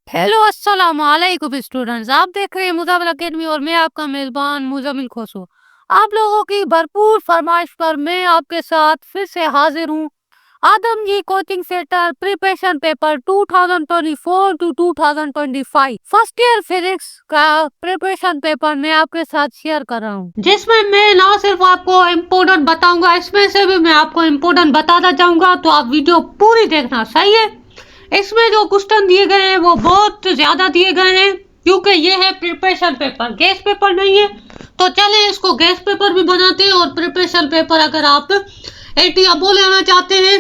Hello अस्सलाम वालेकुम students. आप देख रहे हैं मुजामिल अकेडमी और मैं आपका मेजबान मुजामिल खोसो। आप लोगों की भरपूर फरमाइश पर मैं आपके साथ फिर से हाजिर हूँ। Adam ji coaching centre preparation paper 2024 to 2025 first year physics का प्रिपरेशन पेपर मैं आपके साथ शेयर कर रहा हूँ, जिसमें मैं ना सिर्फ आपको इम्पोर्टेंट बताऊंगा, इसमें से भी मैं आपको इम्पोर्टेंट बताना चाहूंगा। तो आप वीडियो पूरी देखना, सही है। इसमें जो क्वेश्चन दिए गए हैं वो बहुत ज्यादा दिए गए हैं, क्योंकि ये है प्रिपरेशन पेपर, गैस पेपर नहीं है। तो चले इसको गैस पेपर भी बनाते हैं। और प्रिपरेशन पेपर अगर आप 80 अबो लेना चाहते हैं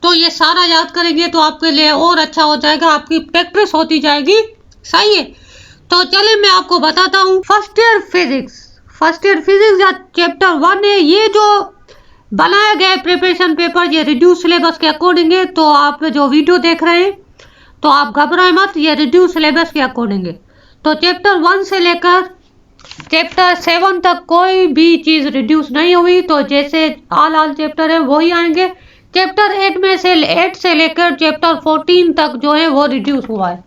तो ये सारा याद करेंगे तो आपके लिए और अच्छा हो जाएगा, आपकी प्रैक्टिस होती जाएगी, सही है। तो चले मैं आपको बताता हूँ। फर्स्ट ईयर फिजिक्स या चैप्टर 1 है। ये जो बनाया गया है प्रिपरेशन पेपर, ये रिड्यूस सिलेबस के अकॉर्डिंग है। तो आप जो वीडियो देख रहे हैं तो आप घबराए मत, ये रिड्यूस सिलेबस के अकॉर्डिंग है। तो चैप्टर 1 से लेकर चैप्टर 7 तक कोई भी चीज रिड्यूस नहीं हुई। तो जैसे आल चैप्टर है वही आएंगे। चैप्टर 8 से लेकर चैप्टर 14 तक जो है वो रिड्यूस हुआ है।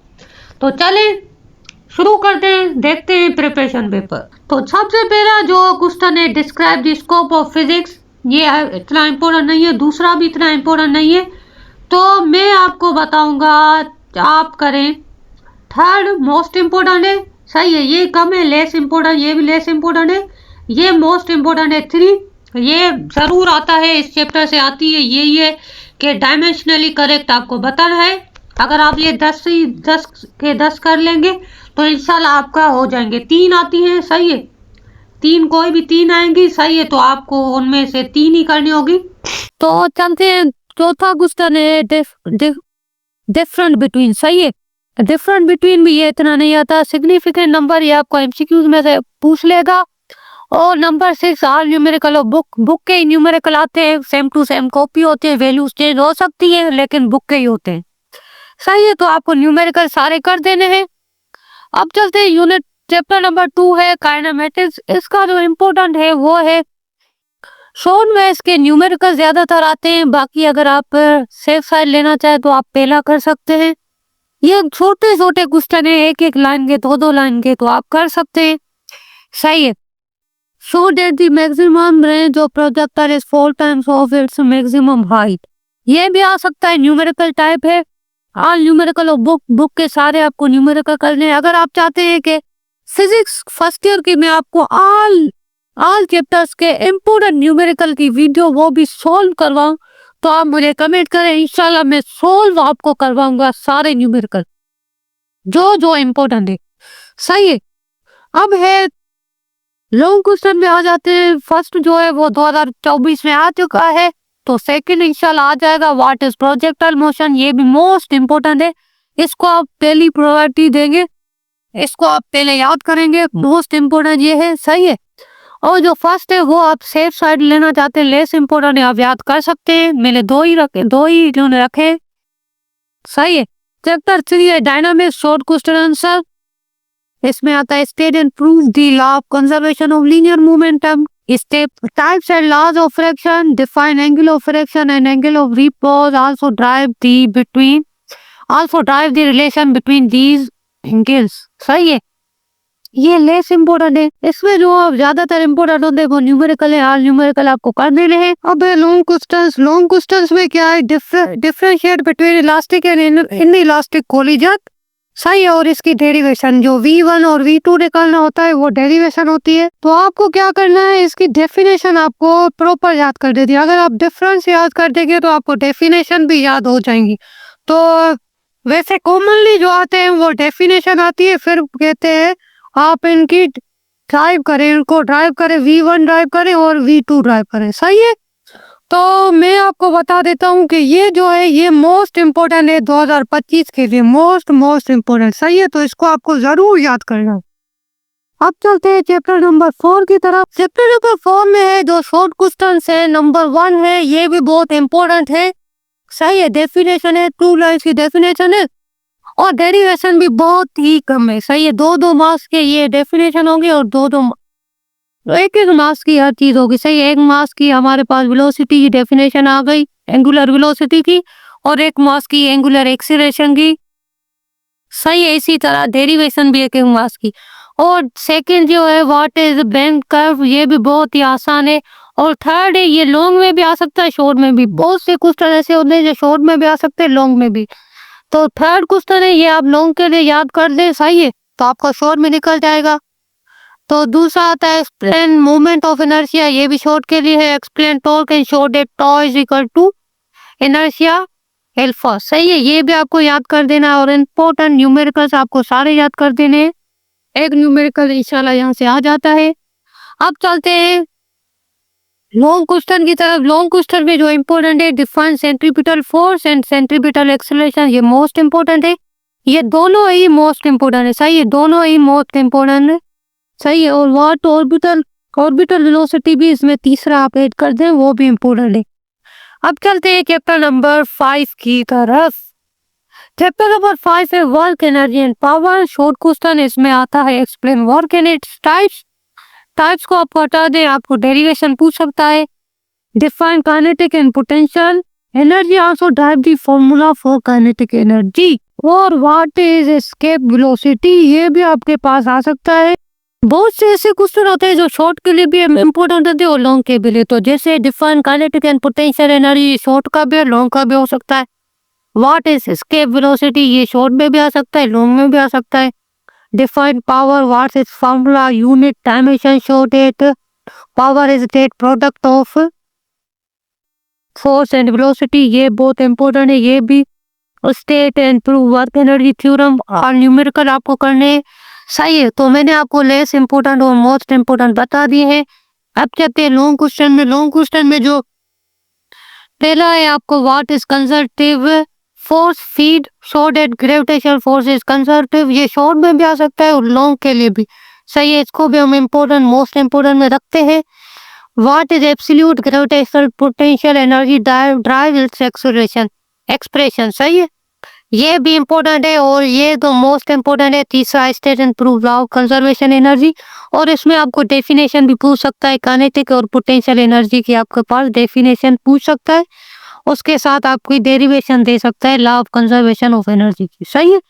तो चले शुरू करते हैं, देखते हैं प्रिपरेशन पेपर। तो सबसे पहला जो क्वेश्चन है, describe the scope of physics. ये इतना इम्पोर्टेंट नहीं है, दूसरा भी इतना इम्पोर्टेंट नहीं है। तो मैं आपको बताऊंगा, आप करें थर्ड मोस्ट इम्पोर्टेंट है, सही है। ये कम है, लेस इम्पोर्टेंट, ये भी लेस इम्पोर्टेंट है। ये मोस्ट इम्पोर्टेंट है 3। ये जरूर आता है, इस चैप्टर से आती है। ये कि डायमेंशनली करेक्ट आपको बताना है। अगर आप ये 10 के 10 कर लेंगे तो इंशाल्लाह आपका हो जाएंगे। 3 आती हैं, सही है। 3 कोई भी 3 आएंगी, सही है। तो आपको उनमें से 3 ही करनी होगी। तो चलते हैं, चौथा क्वेश्चन है डिफरेंट बिटवीन, सही है। डिफरेंट बिटवीन भी ये इतना नहीं आता। सिग्निफिकेंट नंबर ये आपको एमसीक्यूज में से पूछ लेगा। और नंबर 6 आल न्यूमेरिकल और बुक के न्यूमेरिकल आते हैं, सेम टू सेम कॉपी होते हैं, वैल्यूज चेंज हो सकती है लेकिन बुक के ही होते हैं, सही है। तो आपको न्यूमेरिकल सारे कर देने हैं। अब चलते हैं यूनिट चैप्टर नंबर 2 है काइनेमेटिक्स। इसका जो इम्पोर्टेंट है वो है शॉर्ट में इसके न्यूमेरिकल ज्यादातर आते हैं। बाकी अगर आप सेफ साइड लेना चाहे तो आप पहला कर सकते हैं। ये छोटे छोटे क्वेश्चन है, एक एक लाइन के, दो लाइन के, तो आप कर सकते हैं, सही है। Show that the maximum range of projector is 4 times of its maximum height. ये भी आ सकता है, न्यूमेरिकल टाइप है। ऑल न्यूमेरिकल और बुक के सारे आपको न्यूमेरिकल करने हैं। अगर आप चाहते हैं कि फिजिक्स फर्स्ट ईयर की मैं आपको ऑल चैप्टर्स के इम्पोर्टेंट न्यूमेरिकल की वीडियो वो भी सोल्व करवाऊं तो आप मुझे कमेंट करें, इंशाल्लाह मैं सोल्व आपको करवाऊंगा सारे न्यूमेरिकल जो इम्पोर्टेंट है, सही है। अब है लॉन्ग क्वेश्चन में आ जाते हैं। फर्स्ट जो है वो 2024 में आ चुका है, तो सेकंड इंशाल्लाह आ जाएगा। व्हाट इज प्रोजेक्टाइल मोशन, ये भी मोस्ट इम्पोर्टेंट है। इसको आप पहली प्रायोरिटी देंगे, इसको आप पहले याद करेंगे, मोस्ट इम्पोर्टेंट ये है, सही है। और जो फर्स्ट है वो आप सेफ साइड लेना चाहते हैं, लेस इम्पोर्टेंट है, आप याद कर सकते हैं। मैंने दो ही इन्होंने रखे, सही है। चैप्टर 3 है डायनामिक्स, शॉर्ट क्वेश्चन आंसर। इसमें आता है state and prove the law of conservation of linear momentum, step types and laws of friction, define angle of friction and angle of repose, also derive the relation between these angles, सही है। ये less important है। इसमें जो ज्यादातर important होते हैं वो न्यूमेरिकल है, ऑल न्यूमेरिकल आपको कर देने हैं। अब लॉन्ग क्वेश्चंस में क्या है, differentiate between elastic and in elastic collision, सही है। और इसकी डेरिवेशन जो V1 और V2 निकालना होता है वो डेरिवेशन होती है। तो आपको क्या करना है, इसकी डेफिनेशन आपको प्रॉपर याद कर देती है। अगर आप डिफरेंस याद कर देंगे तो आपको डेफिनेशन भी याद हो जाएंगी। तो वैसे कॉमनली जो आते हैं वो डेफिनेशन आती है, फिर कहते हैं आप इनकी ड्राइव करें, इनको ड्राइव करें, V1 ड्राइव करें और V2 ड्राइव करें, सही है। तो मैं आपको बता देता हूँ कि ये जो है ये मोस्ट इम्पोर्टेंट है 2025 के लिए, मोस्ट इम्पोर्टेंट, सही है। तो इसको आपको जरूर याद करना। अब चलते हैं चैप्टर नंबर 4 की तरफ। चैप्टर नंबर 4 में है जो शॉर्ट क्वेश्चन है, नंबर 1 है, ये भी बहुत इम्पोर्टेंट है, सही है। डेफिनेशन है, 2 लाइन्स की डेफिनेशन है और डेरिवेशन भी बहुत ही कम है, सही है। 2 मार्क्स के ये डेफिनेशन होंगे और 2 एक मार्क्स की हर चीज होगी, सही है। 1 मार्क्स की हमारे पास वेलोसिटी की डेफिनेशन आ गई, एंगुलर वेलोसिटी की, और 1 मार्क्स की एंगुलर एक्सीलरेशन की, सही है, इसी तरह डेरिवेशन भी है क्यूमास की। और सेकंड जो है व्हाट इज बैंक कर्व, ये भी बहुत ही आसान है। और थर्ड है, ये लॉन्ग में भी आ सकता है, शॉर्ट में भी। बहुत से क्वेश्चन ऐसे होते हैं जो शॉर्ट में भी आ सकते हैं, लॉन्ग में भी। तो थर्ड क्वेश्चन है, ये आप लॉन्ग के लिए याद कर लें, सही है, तो आपका शॉर्ट में निकल जाएगा। तो दूसरा आता है एक्सप्लेन मूवमेंट ऑफ इनर्शिया, ये भी शॉर्ट के लिए है। Explain torque and show that tau is equal to inertia alpha, सही है, ये भी आपको याद कर देना है। और इम्पोर्टेंट न्यूमेरिकल्स आपको सारे याद कर देने हैं। एक न्यूमेरिकल इंशाल्लाह यहाँ से आ जाता है। अब चलते हैं लॉन्ग क्वेश्चन की तरफ। लॉन्ग क्वेश्चन में जो इम्पोर्टेंट है, define centripetal force and centripetal acceleration, ये मोस्ट इम्पोर्टेंट है। ये दोनों ही मोस्ट इम्पोर्टेंट है, सही है, दोनों ही मोस्ट इम्पोर्टेंट है, सही है। और व्हाट ऑर्बिटल ऑर्बिटल वेलोसिटी भी इसमें तीसरा आप ऐड कर दें, वो भी इम्पोर्टेंट है। अब चलते हैं चैप्टर नंबर 5 की तरफ। चैप्टर नंबर 5 है work energy and power. Short question इसमें आता है explain work and its types. Types को आपको हटा दें, आपको डेरिवेशन पूछ सकता है। Define kinetic and potential energy, also derive the formula for kinetic energy. और व्हाट इज एस्केप वेलोसिटी, ये भी आपके पास आ सकता है। बहुत से ऐसे क्वेश्चन होते हैं जो शॉर्ट के लिए भी इम्पोर्टेंट होते हैं और लॉन्ग के भी लिए। तो जैसे define kinetic and potential energy, short का भी लॉन्ग का भी हो सकता है। व्हाट इज एस्केप वेलोसिटी, ये शॉर्ट में भी आ सकता है, लॉन्ग में भी आ सकता है। Define power, what is formula, unit dimension, show that power is that product of force and velocity, ये बहुत इंपॉर्टेंट है। ये भी state and prove work energy theorem और न्यूमेरिकल आपको करने हैं, सही है। तो मैंने आपको लेस इंपॉर्टेंट और मोस्ट इंपॉर्टेंट बता दिए हैं। अब चलते हैं लॉन्ग क्वेश्चन में। लॉन्ग क्वेश्चन में जो पहला है आपको, what is conservative force feed, show that gravitational force is conservative, ये शॉर्ट में भी आ सकता है और लॉन्ग के लिए भी, सही है। इसको भी हम इम्पोर्टेंट मोस्ट इम्पोर्टेंट में रखते हैं। What is absolute gravitational potential energy, drive it's acceleration expression, सही है, ये भी इम्पोर्टेंट है। और ये तो मोस्ट इम्पोर्टेंट है। तीसरा state and prove law of conservation energy, और इसमें आपको डेफिनेशन भी पूछ सकता है, काइनेटिक और पोटेंशियल एनर्जी की आपके पास डेफिनेशन पूछ सकता है। उसके साथ आपकी डेरिवेशन दे सकता है law of conservation of energy की, सही है।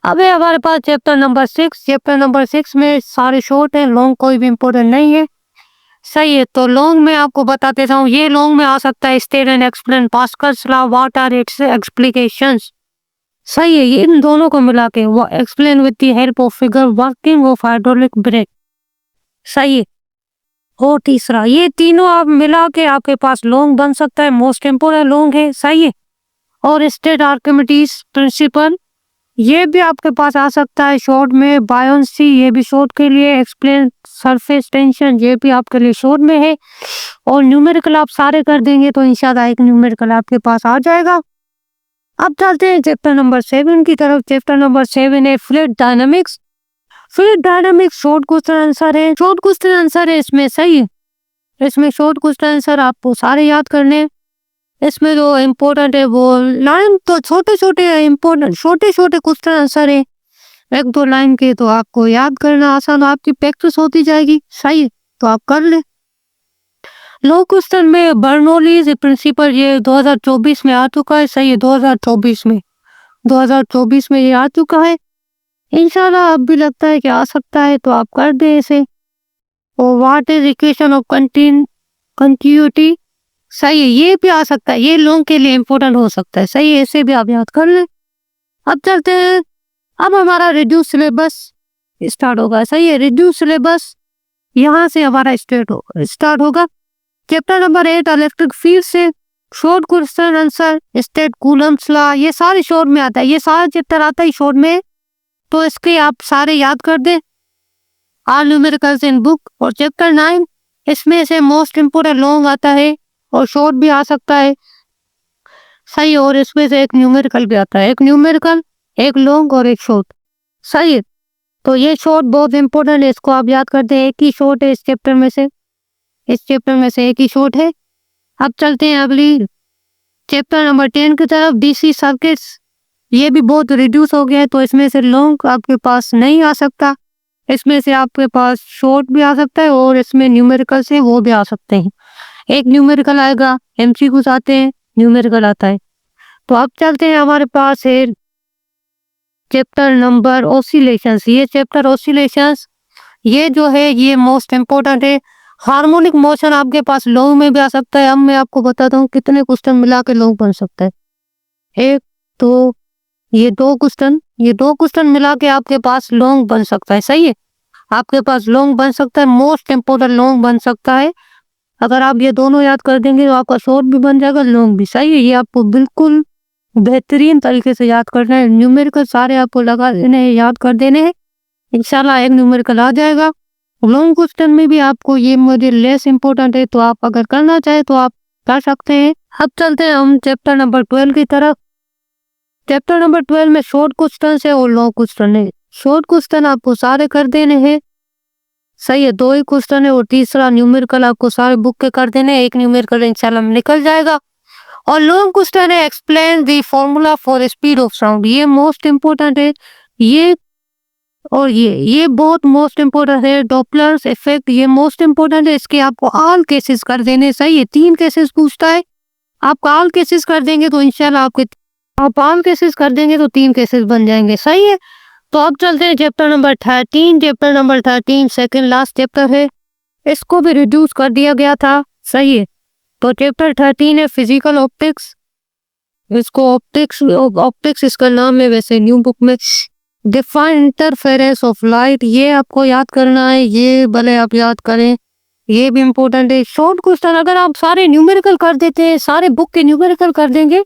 अब है हमारे पास चैप्टर नंबर 6। चैप्टर नंबर 6 में सारे शॉर्ट है, लॉन्ग कोई भी इम्पोर्टेंट नहीं है, सही है। तो लॉन्ग में आपको बता देता हूँ, ये लॉन्ग में आ सकता है state and explain Pascal's law, what are its applications, सही है। ये इन दोनों को मिला के वो explain with the help of figure working of hydraulic brake, सही है। और तीसरा, ये तीनों आप मिला के आपके पास लॉन्ग बन सकता है, मोस्ट इम्पोर्टेंट लॉन्ग है, सही है। और स्टेट आर्किमिडीज प्रिंसिपल, ये भी आपके पास आ सकता है शॉर्ट में। बायोन्सी, ये भी शॉर्ट के लिए। एक्सप्लेन सरफेस टेंशन, ये भी आपके लिए शॉर्ट में है। और न्यूमेरिकल आप सारे कर देंगे तो इंशाल्लाह एक न्यूमेरिकल आपके पास आ जाएगा। अब चलते हैं चैप्टर नंबर 7 की तरफ। चैप्टर नंबर 7 है fluid dynamics. Fluid dynamics short question answer है, शॉर्ट क्वेश्चन आंसर है इसमें, सही है। इसमें शॉर्ट क्वेश्चन आंसर आपको सारे याद करने। इसमें जो इम्पोर्टेंट है वो लाइन, तो छोटे छोटे इम्पोर्टेंट छोटे छोटे क्वेश्चन आंसर है, एक दो लाइन के, तो आपको याद करना आसान, आपकी प्रैक्टिस होती जाएगी, सही है, तो आप कर ले। लॉन्ग क्वेश्चन में बर्नौलीज प्रिंसिपल, ये 2024 में आ चुका है, सही है, 2024 में ये आ चुका है। इंशाल्लाह अब भी लगता है कि आ सकता है, तो आप कर दे इसे। और what is equation of continuity, सही है, ये भी आ सकता है, ये लॉन्ग के लिए इम्पोर्टेंट हो सकता है, सही है, इसे भी आप याद कर लें। अब चलते हैं, अब हमारा रिड्यूस सिलेबस स्टार्ट होगा, सही है। रिड्यूस सिलेबस यहाँ से हमारा स्टार्ट होगा। चैप्टर नंबर 8 इलेक्ट्रिक फील्ड से short question answer, state Coulomb's law, ये सारे शॉर्ट में आता है, ये सारा चैप्टर आता है शॉर्ट में, तो इसके आप सारे याद कर दें। All numericals in book. और चैप्टर 9, इसमें से मोस्ट इम्पोर्टेंट लॉन्ग आता है और शॉर्ट भी आ सकता है, सही। और इसमें से एक न्यूमेरिकल भी आता है, एक न्यूमेरिकल, एक लॉन्ग और एक शॉर्ट, सही है। तो ये शॉर्ट बहुत इंपॉर्टेंट है, इसको आप याद करते हैं। एक ही शॉर्ट है इस चैप्टर में से, इस चैप्टर में से एक ही शॉर्ट है। अब चलते हैं अगली चैप्टर नंबर 10 की तरफ, डीसी सर्किट्स। ये भी बहुत रिड्यूस हो गया है, तो इसमें से लॉन्ग आपके पास नहीं आ सकता, इसमें से आपके पास शॉर्ट भी आ सकता है और इसमें न्यूमेरिकल से वो भी आ सकते हैं। एक न्यूमेरिकल आएगा, एमसीक्यूज आते हैं, न्यूमेरिकल आता है। तो अब चलते हैं, हमारे पास है चैप्टर नंबर ऑसिलेशंस। ये चैप्टर ऑसिलेशंस ये जो है ये मोस्ट इम्पोर्टेंट है। हार्मोनिक मोशन आपके पास लॉन्ग में भी आ सकता है। अब मैं आपको बताता हूँ कितने क्वेश्चन मिला के लॉन्ग बन सकता है। एक, दो, ये दो क्वेश्चन मिला के आपके पास लॉन्ग बन सकता है। सही है, आपके पास लॉन्ग बन सकता है, मोस्ट इम्पोर्टेंट लॉन्ग बन सकता है। अगर आप ये दोनों याद कर देंगे तो आपका शॉर्ट भी बन जाएगा, लॉन्ग भी। सही है, ये आपको बिल्कुल बेहतरीन तरीके से याद करना है। न्यूमेरिकल सारे आपको लगा देने हैं, याद कर देने हैं, इंशाल्लाह एक न्यूमेरिकल आ जाएगा। लॉन्ग क्वेश्चन में भी आपको ये मुझे लेस इम्पोर्टेंट है, तो आप अगर करना चाहे तो आप कर सकते हैं। अब चलते हैं हम चैप्टर नंबर 12 की तरफ। चैप्टर नंबर 12 में शॉर्ट क्वेश्चन है और लॉन्ग क्वेश्चन है। शॉर्ट क्वेश्चन आपको सारे कर देने हैं। सही है, 2 ही क्वेश्चन है और तीसरा न्यूमेरिकल आपको सारे बुक के कर देने हैं। एक न्यूमेरिकल इंशाल्लाह निकल जाएगा। और लॉन्ग क्वेश्चन है explain the formula for speed of sound. ये मोस्ट इम्पोर्टेंट है। ये और ये बहुत मोस्ट इम्पोर्टेंट है। डॉपलर्स इफेक्ट ये मोस्ट इम्पोर्टेंट है। इसके आपको ऑल केसेस कर देने। सही है, 3 केसेस पूछता है, आप ऑल केसेस कर देंगे तो इंशाल्लाह आप ऑल केसेस कर देंगे तो 3 केसेस बन जाएंगे। सही है, तो अब चलते हैं chapter number 13। Chapter number 13 second last chapter है, इसको भी रिड्यूस कर दिया गया था। सही है, तो चैप्टर 13 है फिजिकल ऑप्टिक्स। इसको ऑप्टिक्स इसका नाम है वैसे न्यू बुक में। डिफाइन इंटरफेरेंस ऑफ लाइट, ये आपको याद करना है, ये भले आप याद करें, ये भी इम्पोर्टेंट है। शॉर्ट क्वेश्चन अगर आप सारे न्यूमेरिकल कर देते हैं, सारे बुक के न्यूमेरिकल कर देंगे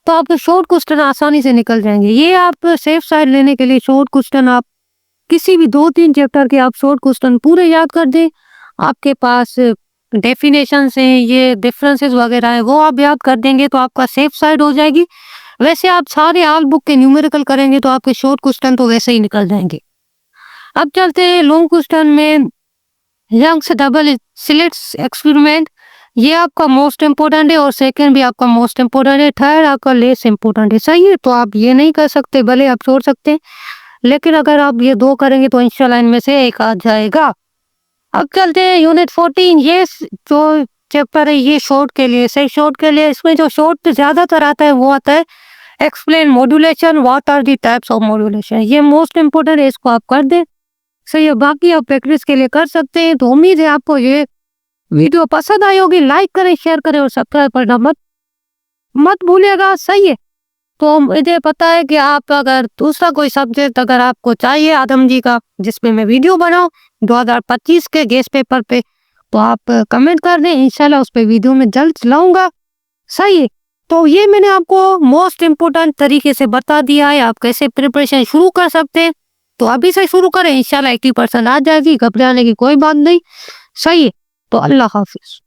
तो आपके शॉर्ट क्वेश्चन आसानी से निकल जाएंगे। ये आप सेफ साइड लेने के लिए शॉर्ट क्वेश्चन आप किसी भी 2-3 चैप्टर के आप शॉर्ट क्वेश्चन पूरे याद कर दें। आपके पास डेफिनेशन है, ये डिफरेंसेस वगैरह है, वो आप याद कर देंगे तो आपका सेफ साइड हो जाएगी। वैसे आप सारे ऑल बुक के न्यूमेरिकल करेंगे तो आपके शॉर्ट क्वेश्चन तो वैसे ही निकल जाएंगे। अब चलते हैं लॉन्ग क्वेश्चन में। यंग्स डबल स्लिट एक्सपेरिमेंट, ये आपका मोस्ट इम्पोर्टेंट है और सेकंड भी आपका मोस्ट इम्पोर्टेंट है। थर्ड आपका लेस इम्पोर्टेंट है। सही है, तो आप ये नहीं कर सकते, भले आप छोड़ सकते हैं, लेकिन अगर आप ये 2 करेंगे तो इंशाल्लाह इनमें से एक आ जाएगा। अब चलते हैं यूनिट 14। ये जो चैप्टर है ये शॉर्ट के लिए, सही शॉर्ट के लिए। इसमें जो शॉर्ट ज्यादातर आता है वो आता है explain modulation, what are the types of modulation. ये मोस्ट इम्पोर्टेंट है, इसको आप कर दें। सही है, बाकी आप प्रैक्टिस के लिए कर सकते हैं। तो उम्मीद है आपको ये वीडियो पसंद आई होगी। लाइक करें, शेयर करें और सब्सक्राइब करना मत भूलिएगा। सही है, तो मुझे पता है कि आप अगर दूसरा कोई सब्जेक्ट अगर आपको चाहिए आदम जी का जिसपे मैं वीडियो बनाऊं 2025 के गेस्ट पेपर पे, तो आप कमेंट कर दें, इंशाल्लाह उस पे वीडियो में जल्द लाऊंगा। सही है, तो ये मैंने आपको मोस्ट इम्पोर्टेंट तरीके से बता दिया है आप कैसे प्रिपरेशन शुरू कर सकते हैं। तो अभी से शुरू करें, इंशाल्लाह 80% आ जाएगी, घबराने की कोई बात नहीं। सही है, तो अल्लाह हाफिज।